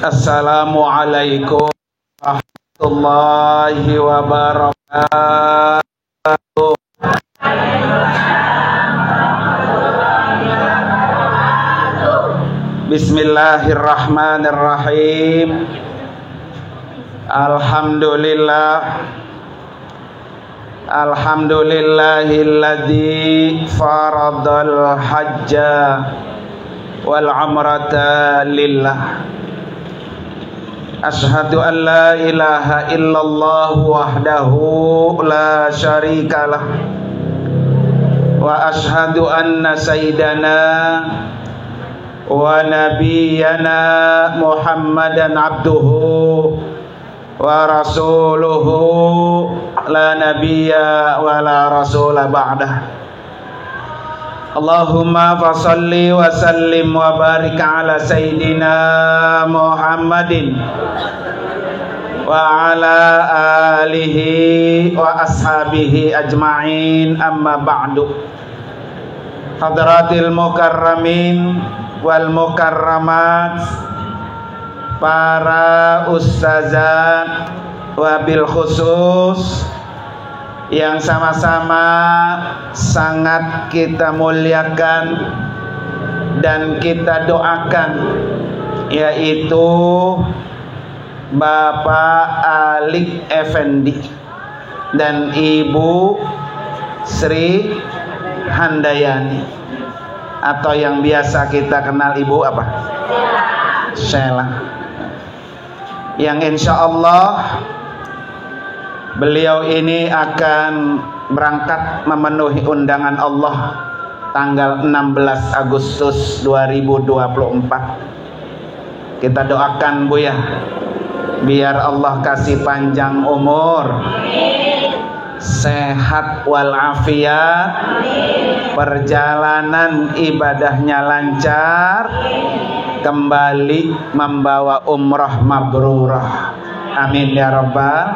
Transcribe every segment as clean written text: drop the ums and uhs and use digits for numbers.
Assalamualaikum warahmatullahi wabarakatuh. Bismillahirrahmanirrahim. Alhamdulillahilladzi faradal hajja wal umrata lillah. Ashhadu an la ilaha illallah wahdahu la syarikalah wa ashhadu anna sayyidana wa nabiyyana Muhammadan abduhu wa rasuluhu la nabiyya wa la rasula ba'dah. Allahumma fasalli wa sallim wa barik ala sayyidina Muhammadin wa ala alihi wa ashabihi ajma'in, amma ba'du. Hadratil mukarramin wal mukarramat, para ustazat wabil khusus yang sama-sama sangat kita muliakan dan kita doakan, yaitu Bapak Alik Effendi dan Ibu Sri Handayani, atau yang biasa kita kenal Ibu apa? Sheila. Yang insya Allah beliau ini akan berangkat memenuhi undangan Allah tanggal 16 Agustus 2024. Kita doakan Bu ya, biar Allah kasih panjang umur, sehat walafiat, perjalanan ibadahnya lancar, kembali membawa umrah mabrurah. Amin ya rabbal.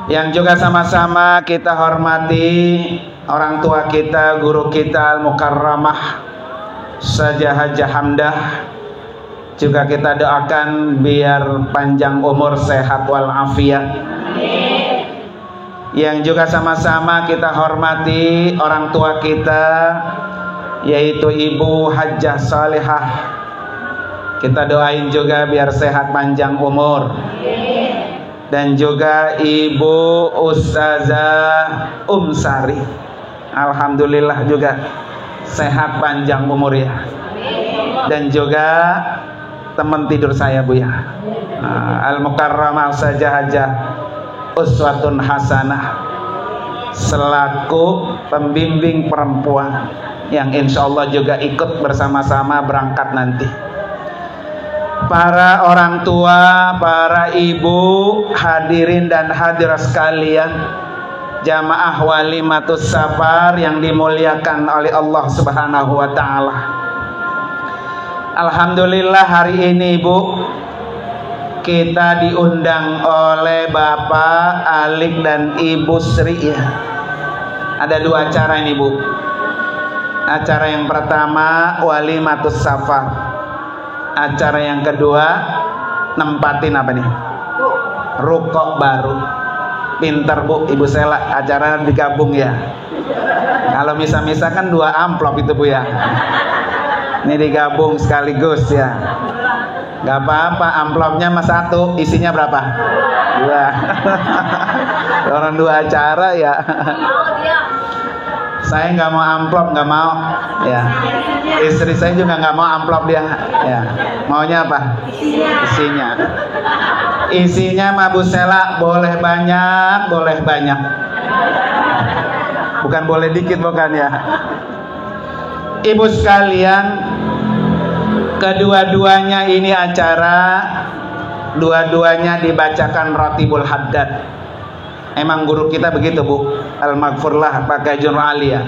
Yang juga sama-sama kita hormati orang tua kita, guru kita Al-Mukarramah Ustazah Hajah Hamdah, juga kita doakan biar panjang umur, sehat walafiat. Yang juga sama-sama kita hormati orang tua kita, yaitu Ibu Hajjah Salihah. Kita doain juga biar sehat panjang umur. Dan juga Ibu Ustazah Sari, alhamdulillah juga sehat panjang umur ya. Dan juga teman tidur saya Bu ya, Al-Mukarramah Ustazah Hajah Uswatun Hasanah, selaku pembimbing perempuan yang insya Allah juga ikut bersama-sama berangkat nanti. Para orang tua, para ibu, hadirin dan hadirat sekalian, jamaah walimatus safar yang dimuliakan oleh Allah Subhanahu wa taala. Alhamdulillah hari ini Ibu, kita diundang oleh Bapak Alik dan Ibu Sri ya. Ada dua acara ini Bu. Acara yang pertama walimatus safar. Acara yang kedua nempatin apa nih? Rukok baru. Pinter Bu, Ibu Sela, acara digabung ya. Kalau misa-misa kan 2 amplop itu Bu ya. Ini digabung sekaligus ya. Gak apa-apa, amplopnya mas 1, isinya berapa? 2. Orang 2 acara ya. Saya nggak mau amplop, nggak mau ya. Istri saya juga nggak mau amplop dia ya. Maunya apa? Isinya mah Bu Sela boleh banyak, boleh banyak, bukan boleh dikit, bukan ya. Ibu sekalian, kedua-duanya ini acara, dua-duanya dibacakan Ratibul Haddad. Emang guru kita begitu Bu, Al-Maghfurlah pakai Junur Alia.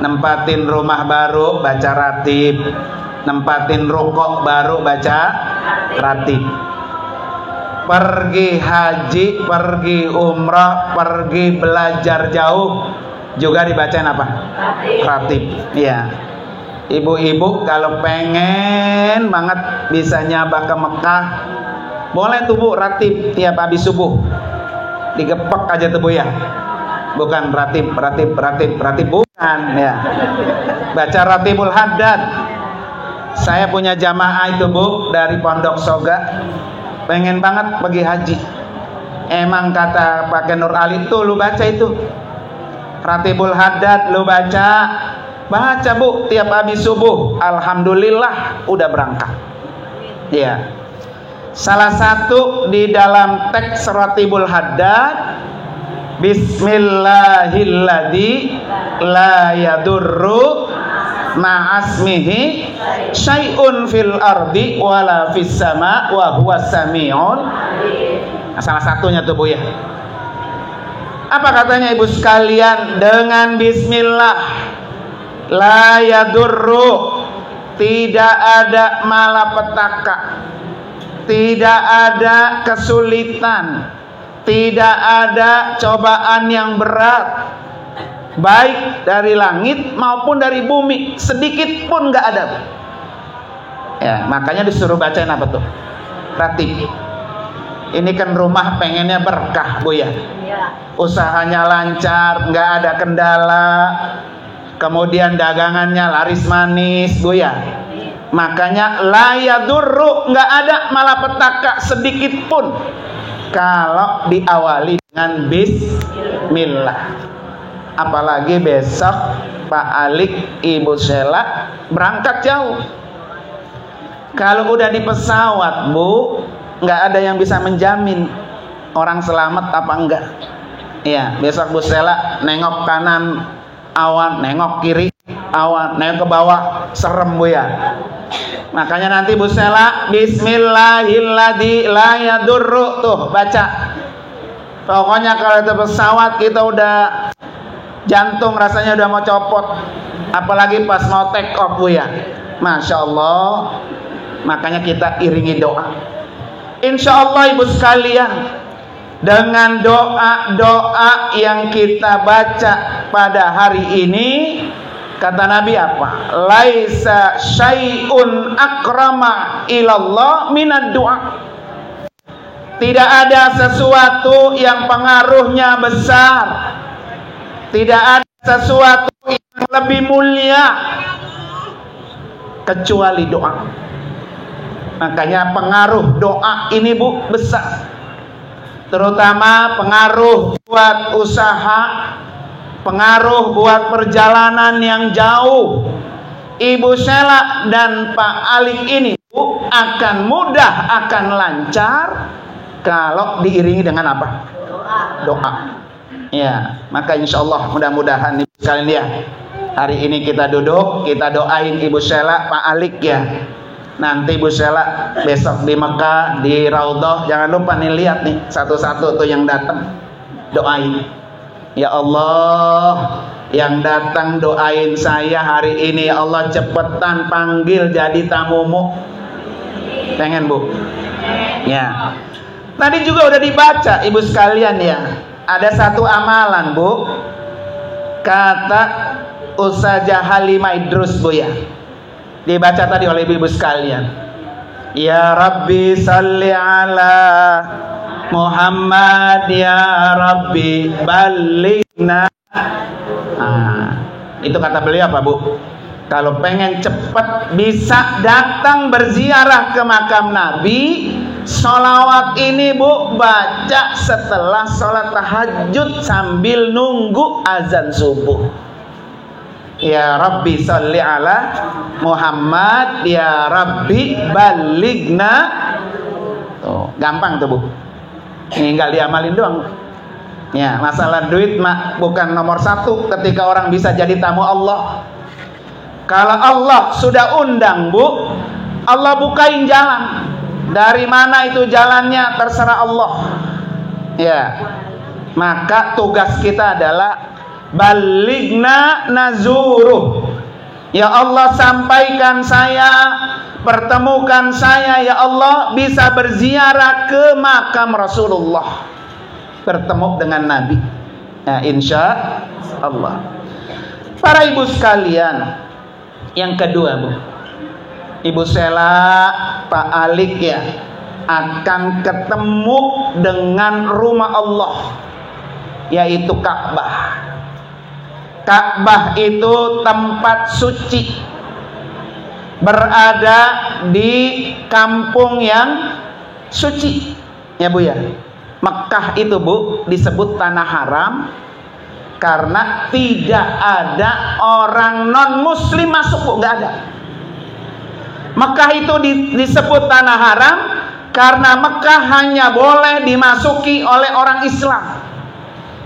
Nempatin rumah baru baca ratib, nempatin rukuk baru baca ratib. Pergi haji, pergi umrah, pergi belajar jauh juga dibacain apa? Ratib. Iya. Ibu-ibu kalau pengen banget bisa nyabah ke Mekah, boleh tuh Bu ratib tiap habis subuh. Digepek aja tuh Bu ya. Bukan ratib bukan ya. Baca Ratibul Haddad. Saya punya jamaah itu Bu dari Pondok Soga, pengen banget pergi haji. Emang kata Pak Nur Ali tuh lu baca itu Ratibul Haddad, lu baca Bu tiap habis subuh. Alhamdulillah udah berangkat. Ya. Salah satu di dalam teks Ratibul Haddad, Bismillahilladzi la yadurru ma'asmihi syai'un fil ardi wala fis sama wa huwas sami'un. Salah satunya tuh Bu ya. Apa katanya Ibu sekalian? Dengan bismillah la yadurru, tidak ada malapetaka, tidak ada kesulitan, tidak ada cobaan yang berat, baik dari langit maupun dari bumi, sedikit pun nggak ada. Ya, makanya disuruh bacain apa tuh? Ratib. Ini kan rumah pengennya berkah Bu ya. Usahanya lancar, nggak ada kendala, kemudian dagangannya laris manis Bu ya. Makanya la yadurru, nggak ada malapetaka sedikit pun kalau diawali dengan bismillah. Apalagi besok Pak Alik, Ibu Sheila berangkat jauh. Kalau udah di pesawat Bu, nggak ada yang bisa menjamin orang selamat apa enggak. Iya, besok Bu Sheila nengok kanan awan, nengok kiri awan, nengok ke bawah serem Bu ya. Makanya nanti Bu Sheila Bismillahilladzi la yadurru tuh baca. Pokoknya kalau itu pesawat kita udah jantung rasanya udah mau copot, apalagi pas mau take off Bu ya. Masya Allah. Makanya kita iringi doa. Insya Allah Ibu sekalian, dengan doa-doa yang kita baca pada hari ini, kata Nabi apa? Laisa syai'un akrama ilallah minad du'a. Tidak ada sesuatu yang pengaruhnya besar, tidak ada sesuatu yang lebih mulia kecuali doa. Makanya pengaruh doa ini Bu besar, terutama pengaruh buat usaha, pengaruh buat perjalanan yang jauh. Ibu Sheila dan Pak Alik ini Bu akan mudah, akan lancar kalau diiringi dengan apa? Doa. Ya, maka insya Allah mudah-mudahan Ibu sekalian ya, hari ini kita duduk, kita doain Ibu Sheila, Pak Alik ya. Nanti Bu Sheila besok di Mekah, di Raudhah, jangan lupa nih lihat nih satu-satu tuh yang datang, doain. Ya Allah, yang datang doain saya hari ini, ya Allah cepetan panggil jadi tamumu. Pengen Bu? Ya. Tadi juga udah dibaca Ibu sekalian ya. Ada satu amalan Bu, kata Ustazah Halimah Idrus Bu ya. Dibaca tadi oleh ibu sekalian. Ya Rabbi salli ala Muhammad, ya Rabbi balighna. Itu kata beliau apa Bu? Kalau pengen cepat bisa datang berziarah ke makam Nabi, sholawat ini Bu baca setelah sholat tahajud sambil nunggu azan subuh. Ya Rabbi salli ala Muhammad, ya Rabbi balighna. Tuh, gampang tuh Bu. Tinggal diamalin doang. Ya, masalah duit mah bukan nomor satu ketika orang bisa jadi tamu Allah. Kalau Allah sudah undang Bu, Allah bukain jalan. Dari mana itu jalannya terserah Allah. Ya. Maka tugas kita adalah balighna nazuruh. Ya Allah, sampaikan saya, pertemukan saya ya Allah bisa berziarah ke makam Rasulullah, bertemu dengan Nabi. Insya Allah. Para ibu sekalian, Yang kedua, Bu, Ibu Sela, Pak Alik ya, akan ketemu dengan rumah Allah, yaitu Ka'bah. Ka'bah itu tempat suci, berada di kampung yang suci, ya Bu ya. Mekah itu, Bu, disebut tanah haram karena tidak ada orang non muslim masuk, Bu, nggak ada. Mekah itu disebut tanah haram karena Mekah hanya boleh dimasuki oleh orang Islam.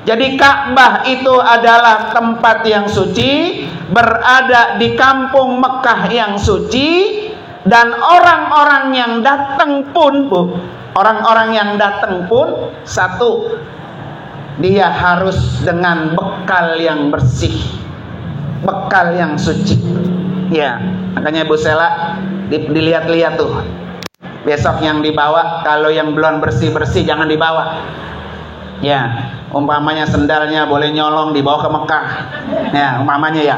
Jadi Ka'bah itu adalah tempat yang suci, berada di kampung Mekah yang suci, dan orang-orang yang datang pun, Bu, orang-orang yang datang pun, satu, dia harus dengan bekal yang bersih, bekal yang suci. Ya, makanya Bu Sela dilihat-lihat tuh. Besok yang dibawa, kalau yang belum bersih-bersih jangan dibawa. Ya, umpamanya sendalnya boleh nyolong dibawa ke Mekah. Ya, umpamanya ya.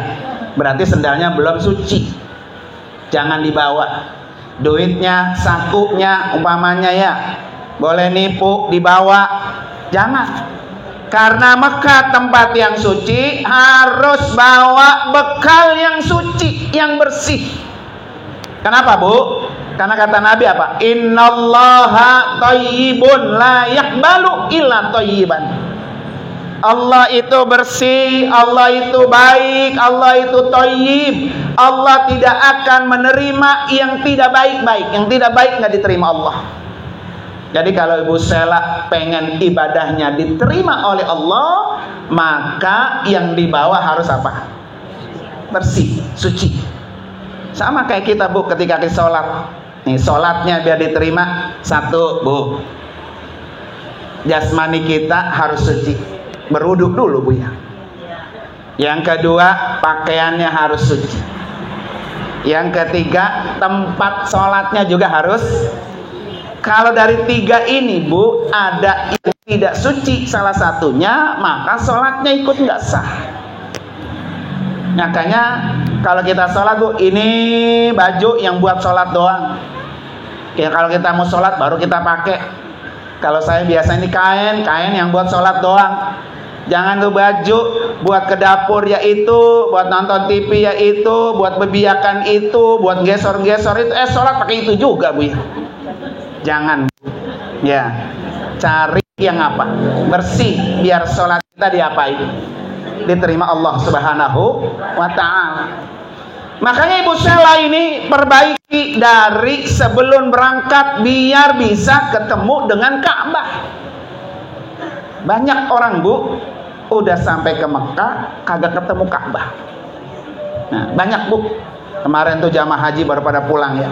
Berarti sendalnya belum suci. Jangan dibawa. Duitnya, sakunya umpamanya ya, boleh nipu dibawa. Jangan. Karena Mekah tempat yang suci, harus bawa bekal yang suci, yang bersih. Kenapa, Bu? Karena kata Nabi apa? Innallaha thayyibun la yaqbalu illa thayyiban. Allah itu bersih, Allah itu baik, Allah itu thayyib. Allah tidak akan menerima yang tidak baik-baik. Yang tidak baik nggak diterima Allah. Jadi kalau Ibu Sela pengen ibadahnya diterima oleh Allah, maka yang dibawa harus apa? Bersih, suci. Sama kayak kita, Bu, ketika kita sholat. Nih, sholatnya biar diterima, satu, Bu, jasmani kita harus suci, berwuduk dulu, Bu ya. Yang kedua, pakaiannya harus suci. Yang ketiga, tempat sholatnya juga harus. Kalau dari tiga ini, Bu, ada yang tidak suci salah satunya, maka sholatnya ikut nggak sah. Makanya kalau kita sholat, Bu, ini baju yang buat sholat doang. Ya, kalau kita mau sholat baru kita pakai. Kalau saya biasa ini kain yang buat sholat doang. Jangan tuh baju buat ke dapur ya itu, buat nonton TV ya itu, buat bebiakan itu, buat gesor-gesor itu. Sholat pakai itu juga, Bu ya. Jangan, ya. Cari yang apa? Bersih, biar sholat kita diapain? Diterima Allah Subhanahu wa ta'ala. Makanya Ibu Sela ini perbaiki dari sebelum berangkat biar bisa ketemu dengan Ka'bah. Banyak orang, Bu, udah sampai ke Mekah kagak ketemu Ka'bah. Nah, banyak, Bu. Kemarin tuh jamaah haji baru pada pulang ya.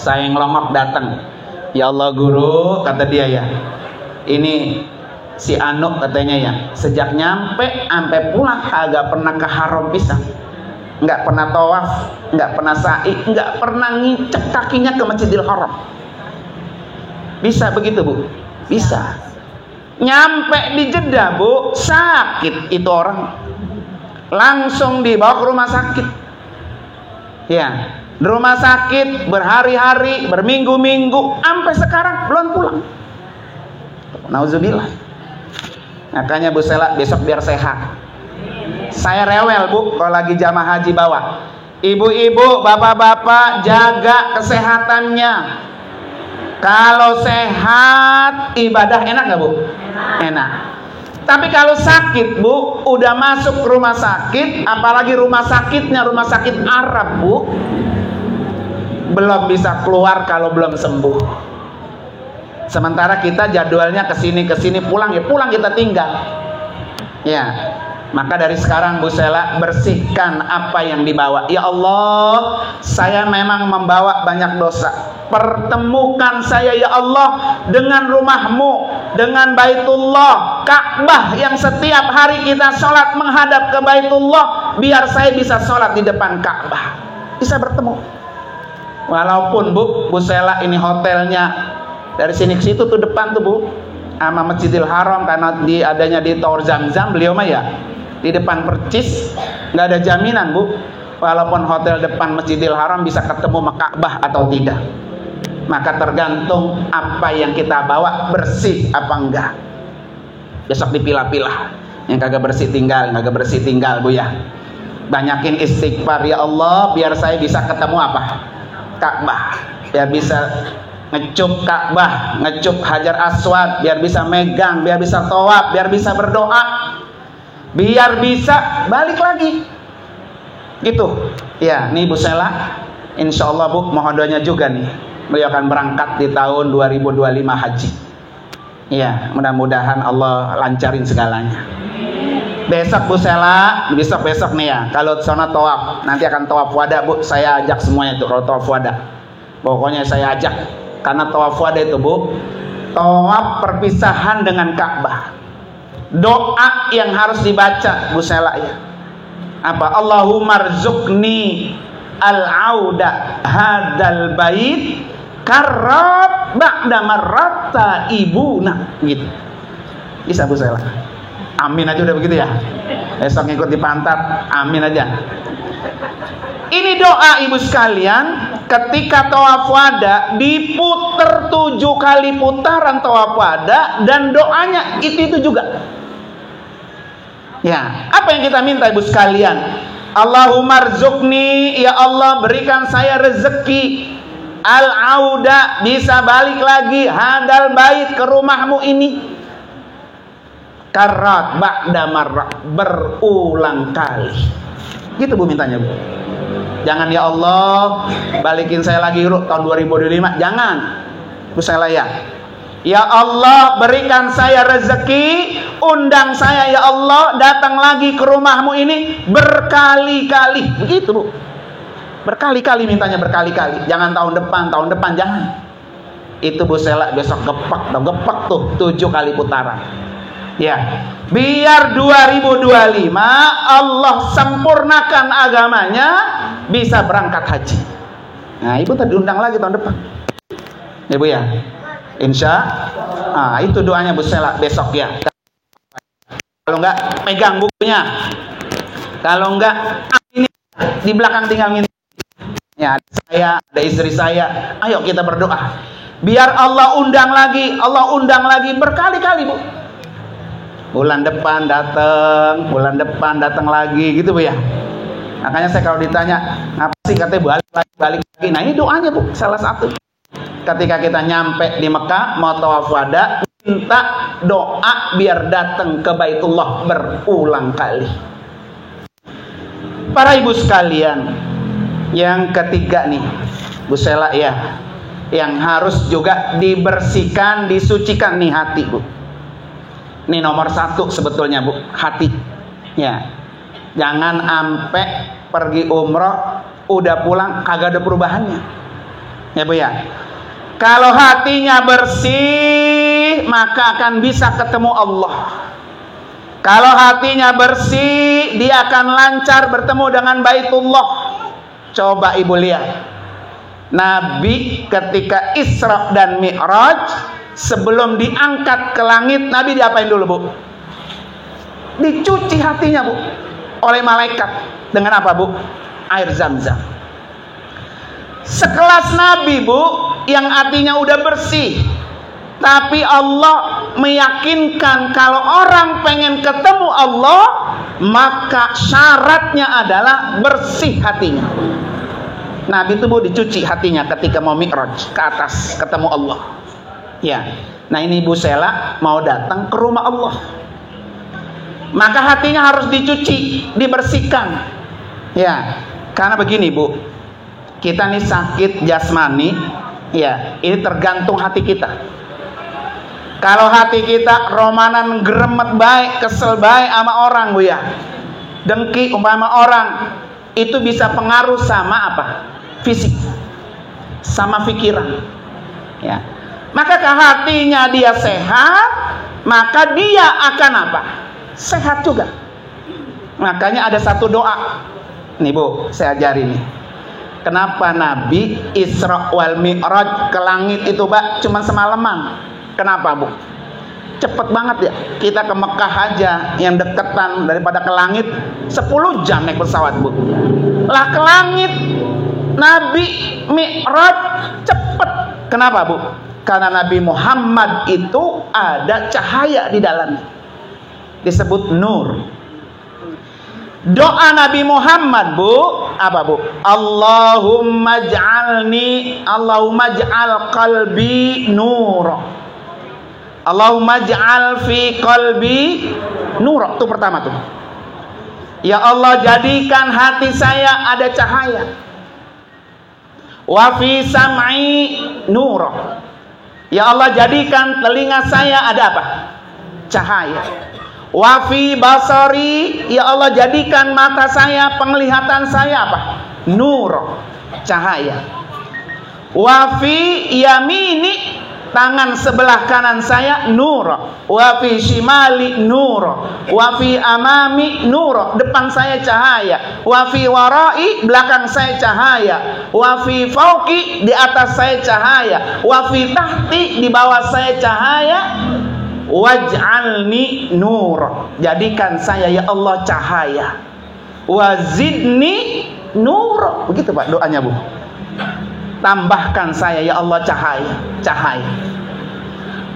Saya ngelongok datang. Ya Allah, Guru, kata dia ya. Ini si Anu katanya ya, sejak nyampe sampai pulang kagak pernah ke haram pisang. Nggak pernah tawaf, nggak pernah sa'i, nggak pernah ngicek kakinya ke Masjidil Haram. Bisa begitu, Bu? Bisa. Nyampe di Jeddah, Bu, sakit itu orang, langsung dibawa ke rumah sakit. Ya, di rumah sakit berhari-hari, berminggu-minggu, sampai sekarang belum pulang. Nauzubillah. Makanya Bu Sela besok biar sehat. Saya rewel, Bu, kalau lagi jamaah haji bawa. Ibu-ibu, bapak-bapak, jaga kesehatannya. Kalau sehat, ibadah enak nggak, Bu? Enak. Tapi kalau sakit, Bu, udah masuk ke rumah sakit, apalagi rumah sakitnya rumah sakit Arab, Bu, belum bisa keluar kalau belum sembuh. Sementara kita jadwalnya kesini pulang ya pulang, kita tinggal. Ya. Maka dari sekarang Bu Sela bersihkan apa yang dibawa. Ya Allah, saya memang membawa banyak dosa. Pertemukan saya ya Allah dengan rumah-Mu, dengan Baitullah, Ka'bah yang setiap hari kita sholat menghadap ke Baitullah, biar saya bisa sholat di depan Ka'bah, bisa bertemu. Walaupun Bu Sela ini hotelnya dari sini ke situ tuh depan tuh, Bu, sama Masjidil Haram, karena adanya di Tower Zam-Zam, beliau mah ya di depan percis, nggak ada jaminan, Bu. walaupun hotel depan Masjidil Haram bisa ketemu Ka'bah atau tidak. Maka tergantung apa yang kita bawa bersih apa enggak. Besok dipilah-pilah. Yang kagak bersih tinggal, kagak bersih tinggal, Bu ya. Banyakin istighfar, ya Allah, biar saya bisa ketemu apa? Ka'bah. Biar bisa ngecup Ka'bah, ngecup Hajar Aswad, biar bisa megang, biar bisa tawaf, biar bisa berdoa, biar bisa balik lagi. Gitu. Ya, nih Bu Sela, insya Allah Bu, mohon doanya juga nih. Beliau akan berangkat di tahun 2025 haji. Iya, mudah-mudahan Allah lancarin segalanya. Besok Bu Sela, besok nih ya, kalau sana tawaf, nanti akan tawaf wada Bu, saya ajak semuanya itu kalau tawaf wada. Pokoknya saya ajak, karena tawaf wada itu Bu, tawaf perpisahan dengan Ka'bah. Doa yang harus dibaca Bu Sela ya. Apa? Allahumma rzuqni al-auda hadal bait karrat ba'da marrata ibuna, gitu. Bisa Bu Sela. Amin aja udah begitu ya. Besok ngikut di pantat, amin aja. Ini doa ibu sekalian, ketika tawaf wada diputer 7 kali putaran tawaf wada, dan doanya itu juga. Ya, apa yang kita minta ibu sekalian? Allahumma rzuqni, ya Allah berikan saya rezeki al-auda, bisa balik lagi hadal bait, ke rumahmu ini, karat ba'da marrah, berulang kali. Gitu Bu mintanya Bu. Jangan ya Allah balikin saya lagi tahun 2025, jangan Bu Sela ya. Ya Allah berikan saya rezeki, undang saya ya Allah datang lagi ke rumahmu ini berkali-kali. Begitu Bu. Berkali-kali mintanya, berkali-kali. Jangan tahun depan jangan. Itu Bu Sela besok gepak tuh 7 kali putaran. Ya, biar 2025 Allah sempurnakan agamanya, bisa berangkat haji. Nah, Ibu tadi undang lagi tahun depan. Ya Bu ya. Itu doanya Bu Sela besok ya. Kalau enggak pegang bukunya. Kalau enggak ini di belakang tinggal ini. Ya, saya, ada istri saya. Ayo kita berdoa. Biar Allah undang lagi berkali-kali Bu. Bulan depan datang lagi gitu Bu ya. Makanya saya kalau ditanya, apa sih katanya balik lagi. Nah, ini doanya Bu, salah satu. Ketika kita nyampe di Mekah mau tawaf wada, minta doa biar datang ke Baitullah berulang kali. Para ibu sekalian, yang ketiga nih Bu Sela ya, yang harus juga dibersihkan, disucikan nih hati Bu. Ini nomor 1 sebetulnya Bu, hati ya. Jangan ampe pergi umroh udah pulang kagak ada perubahannya ya Bu ya. Kalau hatinya bersih maka akan bisa ketemu Allah. Kalau hatinya bersih dia akan lancar bertemu dengan Baitullah. Coba Ibu lihat, Nabi ketika Isra dan Mi'raj, sebelum diangkat ke langit, Nabi diapain dulu Bu? Dicuci hatinya Bu oleh malaikat dengan apa Bu? Air Zam-Zam. Sekelas Nabi Bu, yang hatinya udah bersih, tapi Allah meyakinkan kalau orang pengen ketemu Allah, maka syaratnya adalah bersih hatinya. Nabi itu Bu dicuci hatinya ketika mau Mi'raj ke atas ketemu Allah. Ya. Nah, ini Bu Sela mau datang ke rumah Allah. Maka hatinya harus dicuci, dibersihkan. Ya. Karena begini Bu, kita nih sakit jasmani, ya, ini tergantung hati kita. Kalau hati kita romanan geremet baik, kesel baik sama orang Bu ya, dengki umpama orang, itu bisa pengaruh sama apa? Fisik, sama pikiran. Ya. Maka kalau hatinya dia sehat, maka dia akan apa? Sehat juga. Makanya ada satu doa. Nih Bu, saya ajarin nih. Kenapa Nabi Isra wal Mi'raj ke langit itu Pak cuma semalaman? Kenapa Bu? cepet banget ya. Kita ke Mekah aja yang deketan daripada ke langit 10 jam naik pesawat, Bu. Lah ke langit Nabi Mi'raj cepet. Kenapa, Bu? Karena Nabi Muhammad itu ada cahaya di dalamnya. Disebut nur. Doa Nabi Muhammad, Bu, apa, Bu? Allahumma ja'al qalbi nur. Allahumma ja'al fi qalbi nur. Itu pertama tuh. Ya Allah, jadikan hati saya ada cahaya. Wa fi sam'i nur. Ya Allah, jadikan telinga saya ada apa? Cahaya. Wa fi basari, ya Allah, jadikan mata saya, penglihatan saya apa? Nur, cahaya. Wa fi yamini, tangan sebelah kanan saya nur. Wa fi shimali nur. Wa fi amami nur, depan saya cahaya. Wa fi warai, belakang saya cahaya. Wa fi fauqi, di atas saya cahaya. Wa fi tahti, di bawah saya cahaya. Waj'alni nur, jadikan saya ya Allah cahaya. Wazidni nur, begitu Pak doanya, Bu. Tambahkan saya ya Allah cahaya.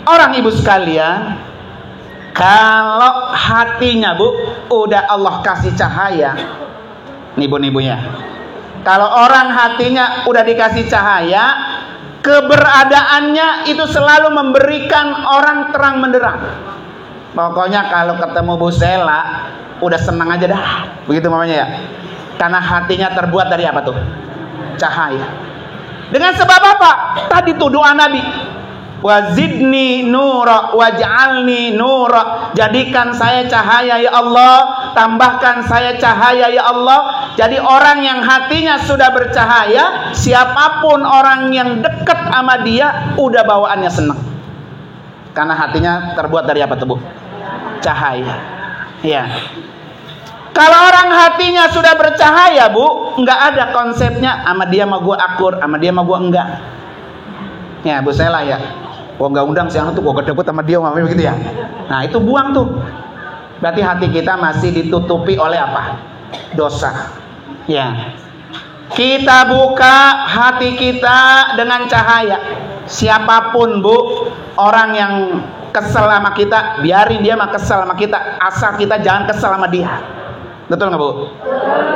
Orang ibu sekalian, kalau hatinya, Bu, udah Allah kasih cahaya, nih Bu-ibunya. Kalau orang hatinya udah dikasih cahaya, keberadaannya itu selalu memberikan orang terang menderang. Pokoknya kalau ketemu Bu Sela udah senang aja dah, begitu mamanya ya. Karena hatinya terbuat dari apa tuh? Cahaya. Dengan sebab apa? Tadi tuh doa Nabi. Wazidni nura waj'alni nura, jadikan saya cahaya ya Allah, tambahkan saya cahaya ya Allah. Jadi orang yang hatinya sudah bercahaya, siapapun orang yang dekat sama dia udah bawaannya senang. Karena hatinya terbuat dari apa tuh, Bu? Cahaya. Ya. Kalau orang hatinya sudah bercahaya, Bu, nggak ada konsepnya sama dia mau gua akur, sama dia mau gua enggak. Ya, Bu Sela ya. Gua nggak undang siang tuh, gua kedebut sama dia, mamanya begitu ya. Nah, itu buang tuh. Berarti hati kita masih ditutupi oleh apa? Dosa. Ya. Kita buka hati kita dengan cahaya. Siapapun, Bu, orang yang kesel sama kita, biarin dia mah kesel sama kita, asal kita jangan kesel sama dia. Betul nggak, Bu?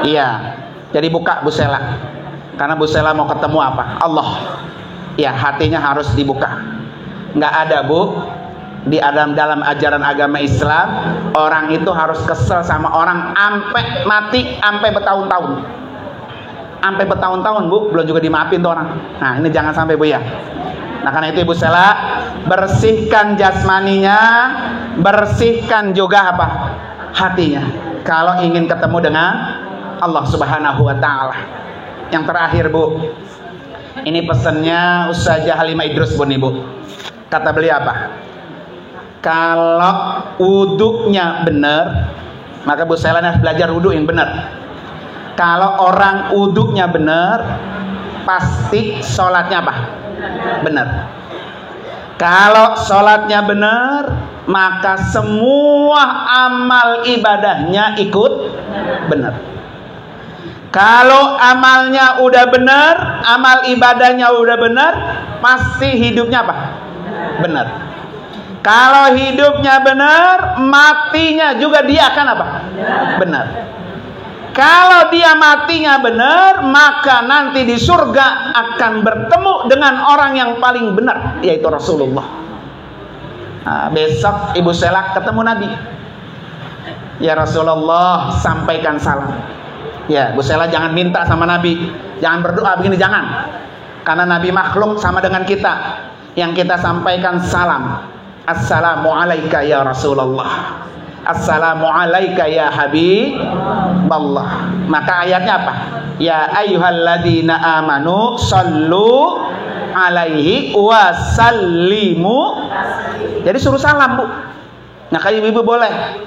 Iya. Jadi buka Bu Sela. Karena Bu Sela mau ketemu apa? Allah. Ya, hatinya harus dibuka. Nggak ada, Bu, di dalam ajaran agama Islam orang itu harus kesel sama orang sampai mati, sampai bertahun-tahun. Sampai bertahun-tahun, Bu, belum juga dimaafin tuh orang. Nah, ini jangan sampai, Bu ya. Nah, karena itu Ibu Sela, bersihkan jasmaninya, bersihkan juga apa? Hatinya. Kalau ingin ketemu dengan Allah Subhanahu wa taala. Yang terakhir, Bu. Ini pesannya Ustazah Halimah Idrus, Bu, nih, Bu. Kata beliau apa? Kalau wuduknya benar, maka Bu Sela harus belajar wuduk yang benar. Kalau orang wuduknya benar, pasti sholatnya apa? Benar. Kalau sholatnya benar, maka semua amal ibadahnya ikut benar. Kalau amalnya udah benar, amal ibadahnya udah benar, pasti hidupnya apa? Benar. Kalau hidupnya benar, matinya juga dia akan apa? Benar. Kalau dia matinya benar, maka nanti di surga akan bertemu dengan orang yang paling benar, yaitu Rasulullah. Nah, besok Ibu Sela ketemu Nabi. Ya Rasulullah, sampaikan salam. Ya, Bu Sela jangan minta sama Nabi, jangan berdoa begini, jangan. Karena Nabi makhluk sama dengan kita. Yang kita sampaikan salam. Assalamualaikum ya Rasulullah. Assalamualaikum ya Habiballah. Maka ayatnya apa? Ya ayyuhalladzina amanu sallu alaihi wasallimu. Jadi suruh salam, Bu. Nah, kayak ibu boleh.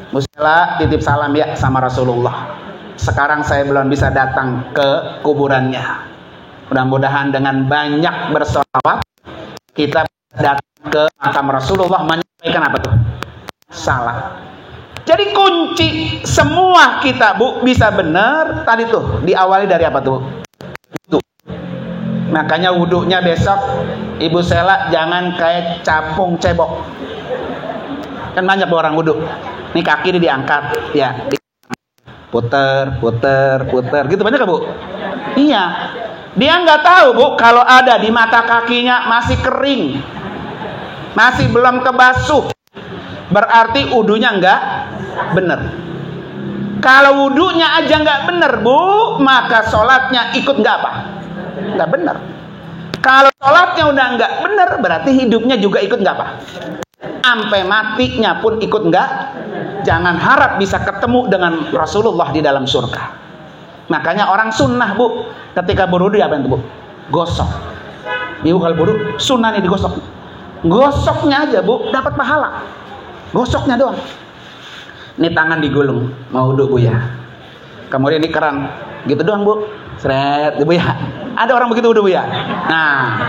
Bu Sela titip salam ya sama Rasulullah. Sekarang saya belum bisa datang ke kuburannya. Mudah-mudahan dengan banyak bersolawat kita datang ke makam Rasulullah menyampaikan apa tuh? Salam. Jadi kunci semua kita Bu bisa benar tadi tuh diawali dari apa tuh? Wudu. Makanya wudunya besok Ibu Sela jangan kayak capung cebok. Kan banyak orang wudu. Nih kaki ini diangkat, ya. Puter, gitu banyak gak Bu? Iya. Dia nggak tahu Bu kalau ada di mata kakinya masih kering, masih belum kebasuh, berarti wudunya nggak bener. Kalau wudunya aja nggak bener Bu, maka sholatnya ikut nggak apa? Nggak bener. Kalau sholatnya udah nggak bener, berarti hidupnya juga ikut nggak apa? Sampai matinya pun ikut nggak. Jangan harap bisa ketemu dengan Rasulullah di dalam surga. Makanya orang sunnah Bu, ketika berwudu apa itu Bu? Gosok. Ibu kalau berwudu sunnah nih digosok. Gosoknya aja Bu, dapat pahala. Gosoknya doang. Ini tangan digulung, mau wudu Bu ya. Kemudian ini keran, gitu doang Bu. Seret Bu ya. Ada orang begitu wudu Bu ya. Nah,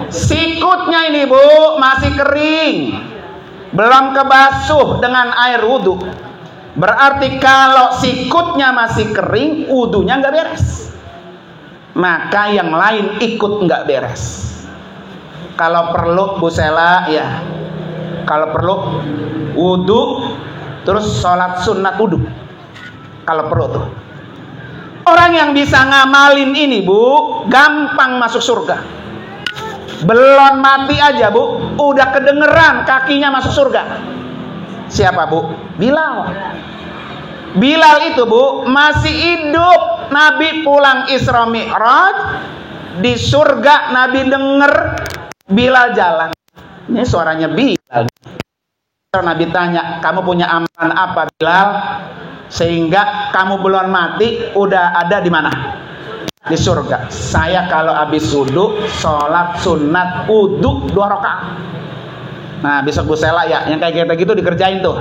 sikutnya ini Bu masih kering, belum kebasuh dengan air wudu. Berarti kalau sikutnya masih kering, wudunya nggak beres. Maka yang lain ikut nggak beres. Kalau perlu Bu Sela ya, kalau perlu wudu, terus sholat sunat wudu. Kalau perlu tuh. Orang yang bisa ngamalin ini Bu, gampang masuk surga. Belum mati aja Bu, udah kedengeran kakinya masuk surga. Siapa Bu? Bilal. Bilal itu Bu masih hidup. Nabi pulang Isra Mi'raj, di surga Nabi denger Bilal jalan. Ini suaranya Bilal. Nabi tanya, kamu punya amalan apa Bilal? Sehingga kamu belum mati udah ada di mana? Di surga. Saya kalau habis wudu, sholat sunat wudu 2 rakaat. Nah besok Bu Sela ya, yang kayak gitu dikerjain tuh.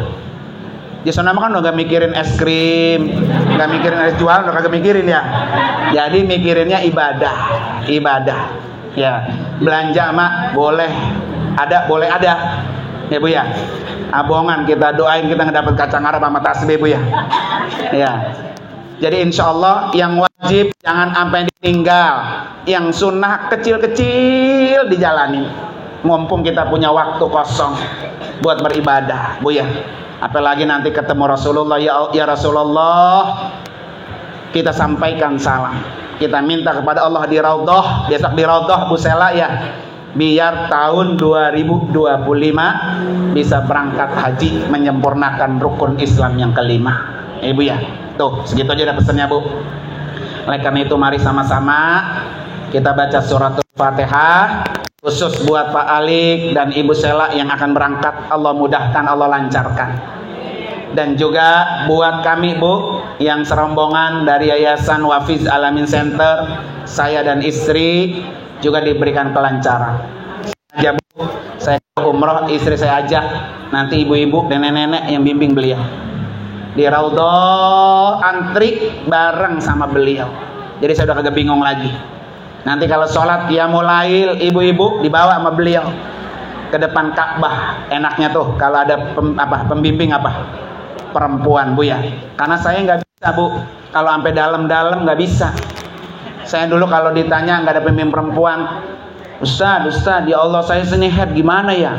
Di sana kan udah gak mikirin es krim, gak mikirin es jualan, udah kagak mikirin ya. Jadi mikirinnya ibadah. Ya, belanja mak boleh ada. Ya Bu ya. Abongan kita doain kita ngedapat kacang Arab sama tasbih Bu ya. Ya. Jadi insya Allah yang wajib jangan sampai ditinggal, yang sunnah kecil-kecil dijalani. Mumpung kita punya waktu kosong buat beribadah Bu ya. Apalagi nanti ketemu Rasulullah, ya Rasulullah, kita sampaikan salam, kita minta kepada Allah di Raudhah, besok di Raudhah Bu Sela ya, biar tahun 2025 bisa berangkat haji menyempurnakan rukun Islam yang kelima. Ibu ya, tuh segitu aja udah pesannya Bu. Oleh karena itu mari sama-sama kita baca suratul Fatihah. Khusus buat Pak Alik dan Ibu Sela yang akan berangkat, Allah mudahkan, Allah lancarkan. Dan juga buat kami Bu yang serombongan dari Yayasan Wafiz Alamin Center, saya dan istri juga diberikan kelancaran. Aja Bu, saya umroh, istri saya ajak, nanti ibu-ibu dan nenek-nenek yang bimbing beliau. Di Raudhah antri bareng sama beliau. Jadi saya udah kagak bingung lagi. Nanti kalau sholat ya mulai ibu-ibu dibawa sama beliau ke depan Ka'bah. Enaknya tuh kalau ada pembimbing perempuan Bu ya. Karena saya nggak bisa Bu, kalau sampai dalam-dalam nggak bisa. Saya dulu kalau ditanya nggak ada pembimbing perempuan, Ustaz, ya Allah saya sini head gimana ya?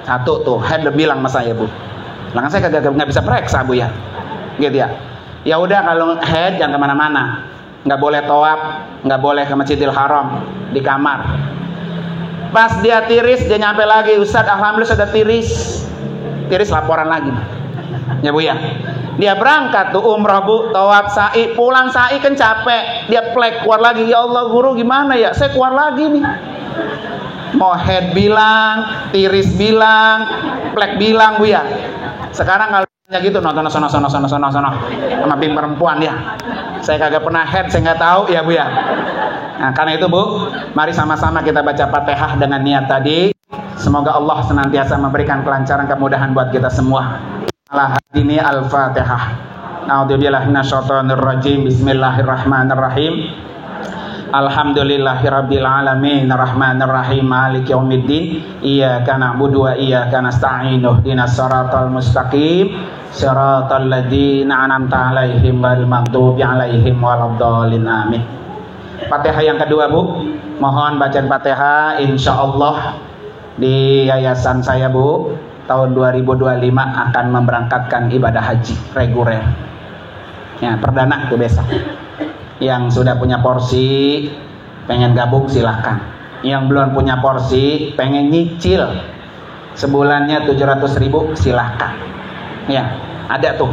Satu tuh head udah bilang sama saya Bu. Lah saya kagak nggak bisa periksa Bu ya, gitu ya. Ya udah kalau head jangan kemana-mana. Nggak boleh tawaf, nggak boleh ke Masjidil Haram, di kamar. Pas dia tiris, dia nyampe lagi, Ustaz alhamdulillah sudah tiris laporan lagi ya Bu ya. Dia berangkat tuh umrah Bu, tawaf sa'i, pulang sa'i kan capek, dia plek keluar lagi, ya Allah guru gimana ya, saya keluar lagi nih. Mau head bilang, tiris bilang, plek bilang Bu ya. Sekarang kalau gitu nonton sama bim perempuan ya. Saya kagak pernah head, saya nggak tahu ya Bu ya. Nah karena itu Bu, mari sama-sama kita baca Fatihah dengan niat tadi. Semoga Allah senantiasa memberikan kelancaran, kemudahan buat kita semua. Al-Hadini Al-Fatihah. A'udzubillahi minasyaitonir rajim. Bismillahirrahmanirrahim. Alhamdulillahirabbil alamin arrahmanir rahim maliki yaumiddin iyyaka na'budu wa iyyaka nasta'in ihdinas siratal mustaqim siratal ladzina an'amta 'alaihim ghairil maghdubi 'alaihim waladdallin amin. Fatihah yang kedua, Bu. Mohon bacaan Fatihah insyaallah di yayasan saya, Bu. Tahun 2025 akan memberangkatkan ibadah haji reguler. Ya, perdana tuh besok. Yang sudah punya porsi pengen gabung silahkan. Yang belum punya porsi pengen nyicil sebulannya 700.000 silahkan. Ya, ada tuh.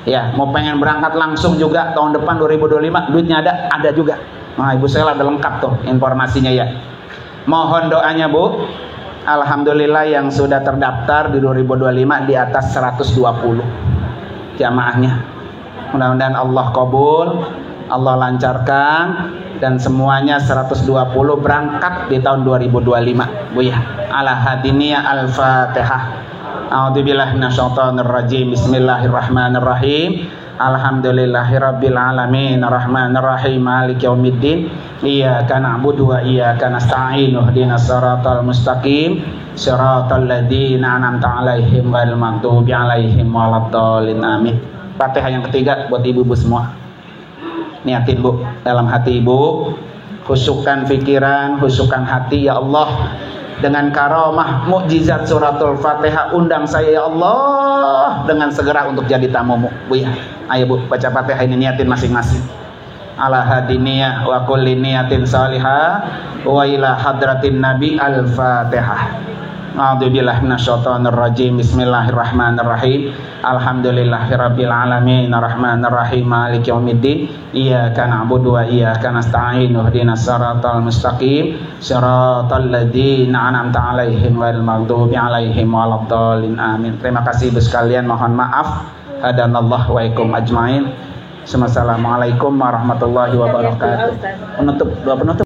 Ya, mau pengen berangkat langsung juga tahun depan 2025 duitnya ada juga. Nah, ibu saya ada lengkap tuh informasinya ya. Mohon doanya, Bu. Alhamdulillah yang sudah terdaftar di 2025 di atas 120 jamaahnya. Mudah-mudahan Allah kabul, Allah lancarkan dan semuanya 120 berangkat di tahun 2025, Bu ya. Ala hadiniya al-Fatihah. A'udzubillahi minasyaitonir rajim. Bismillahirrahmanirrahim. Alhamdulillahirabbil alamin arrahmanir rahim maliki yaumiddin iyyaka na'budu wa iyyaka nasta'in ihdinas siratal mustaqim siratal ladzina an'amta 'alaihim ghairil maghdubi 'alaihim waladdallin amin. Fatihah yang ketiga buat ibu-ibu semua. Niatin, Bu, dalam hati ibu, khusyukkan pikiran, khusyukkan hati ya Allah. Dengan karomah mukjizat suratul Fatihah undang saya ya Allah dengan segera untuk jadi tamumu, Bu ya. Ayo, Bu, baca Fatihah ini, niatin masing-masing. Ala hadiniyah wa kulli niyatin salihah wa ila hadratin nabi al-Fatihah. A'udzubillahi minasyaitonir rajim. Bismillahirrahmanirrahim. Alhamdulillahirabbil alamin arrahmanir rahim maliki yaumiddin iyyaka na'budu wa iyyaka nasta'in ihdinas siratal mustaqim siratal ladzina an'amta 'alaihim ghairil maghdubi alaihim waladdallin amin. Terima kasih Ibu sekalian, mohon maaf. Hadanallahu wa ikum ajmain. Assalamualaikum warahmatullahi wabarakatuh. Penutup, doa penutup.